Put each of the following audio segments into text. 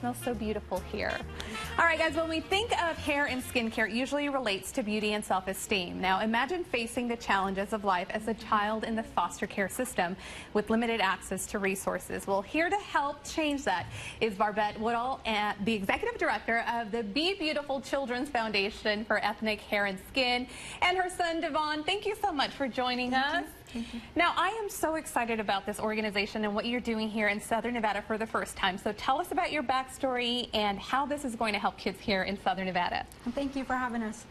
smells so beautiful here. All right, guys, when we think of hair and skincare, it usually relates to beauty and self-esteem. Now, imagine facing the challenges of life as a child in the foster care system with limited access to resources. Well, here to help change that is Barbette Woodall, the executive director of the Be Beautiful Children's Foundation for Ethnic Hair and Skin, and her son, Devon. Thank you so much for joining us. Now, I am so excited about this organization and what you're doing here in Southern Nevada for the first time. So tell us about your backstory and how this is going to help kids here in Southern Nevada. Thank you for having us.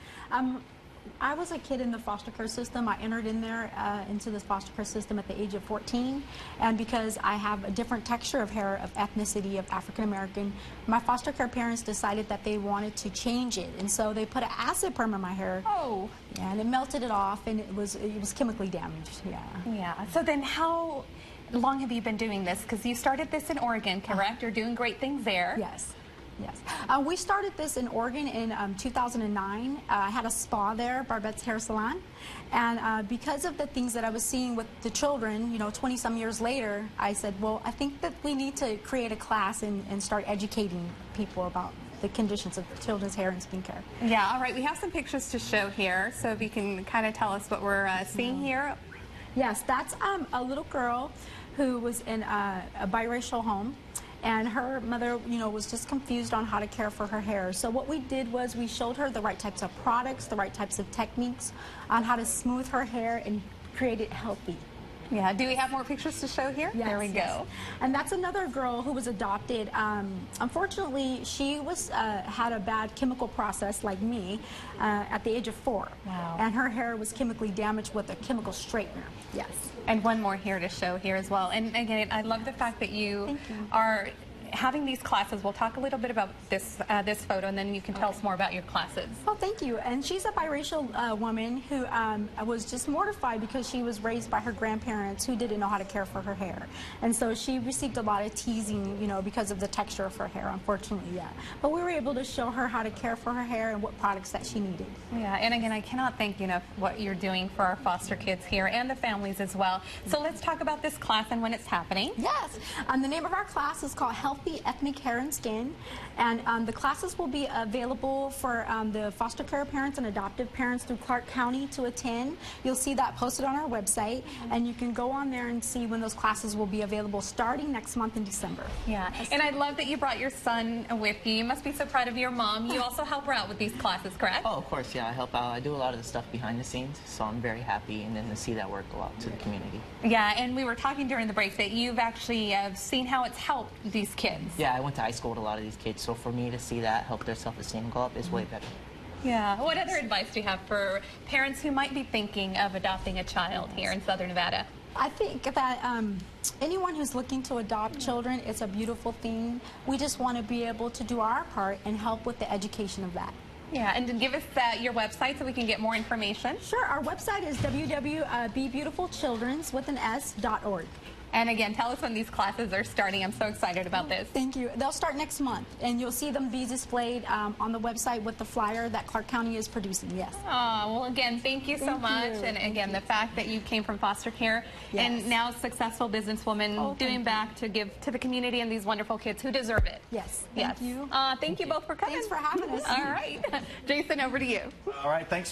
I was a kid in the foster care system. I entered in there into the foster care system at the age of 14, and because I have a different texture of hair, of ethnicity, of African American, my foster care parents decided that they wanted to change it, and so they put an acid perm in my hair. Oh. Yeah, and it melted it off, and it was chemically damaged. Yeah. Yeah. So then how long have you been doing this? Because you started this in Oregon, correct? You're doing great things there. Yes. Yes. We started this in Oregon in 2009. I had a spa there, Barbette's Hair Salon. And because of the things that I was seeing with the children, you know, 20-some years later, I said, well, I think that we need to create a class and start educating people about the conditions of children's hair and skincare. Yeah, all right. We have some pictures to show here, so if you can kind of tell us what we're seeing here. Yes, that's a little girl who was in a biracial home. And her mother, you know, was just confused on how to care for her hair. So what we did was we showed her the right types of products, the right types of techniques on how to smooth her hair and create it healthy. Yeah, do we have more pictures to show here? Yes, there we go. And that's another girl who was adopted. Unfortunately, she was had a bad chemical process like me at the age of 4. Wow. And her hair was chemically damaged with a chemical straightener. Yes. And one more here to show here as well. And again, I love the fact that you are having these classes. We'll talk a little bit about this this photo, and then you can tell us more about your classes. Oh, thank you. And she's a biracial woman who was just mortified because she was raised by her grandparents who didn't know how to care for her hair. And so she received a lot of teasing, you know, because of the texture of her hair, unfortunately, yeah. But we were able to show her how to care for her hair and what products that she needed. Yeah, and again, I cannot thank you enough for what you're doing for our foster kids here and the families as well. So let's talk about this class and when it's happening. Yes. The name of our class is called Healthy Ethnic Hair and Skin, and the classes will be available for the foster care parents and adoptive parents through Clark County to attend. You'll see that posted on our website, and you can go on there and see when those classes will be available starting next month in December. Yeah, and I love that you brought your son with you. You must be so proud of your mom. You also help her out with these classes, correct? Oh, of course, yeah, I help out. I do a lot of the stuff behind the scenes, so I'm very happy, and then to see that work go out to the community. Yeah, and we were talking during the break that you've actually seen how it's helped these kids. Yeah, I went to high school with a lot of these kids, so for me to see that help their self-esteem go up is way better. Yeah. What other advice do you have for parents who might be thinking of adopting a child here in Southern Nevada? I think that anyone who's looking to adopt children, it's a beautiful thing. We just want to be able to do our part and help with the education of that. Yeah, and to give us your website so we can get more information. Sure, our website is www.bbeautifulchildrens.org. And again, tell us when these classes are starting. I'm so excited about this. Thank you. They'll start next month, and you'll see them be displayed on the website with the flyer that Clark County is producing, yes. Oh, well, again, thank you so much. And again, the fact that you came from foster care and now a successful businesswoman giving back to give to the community and these wonderful kids who deserve it. Yes, thank you. Thank you both for coming. Thanks for having us. All right. Jason, over to you. All right, thanks.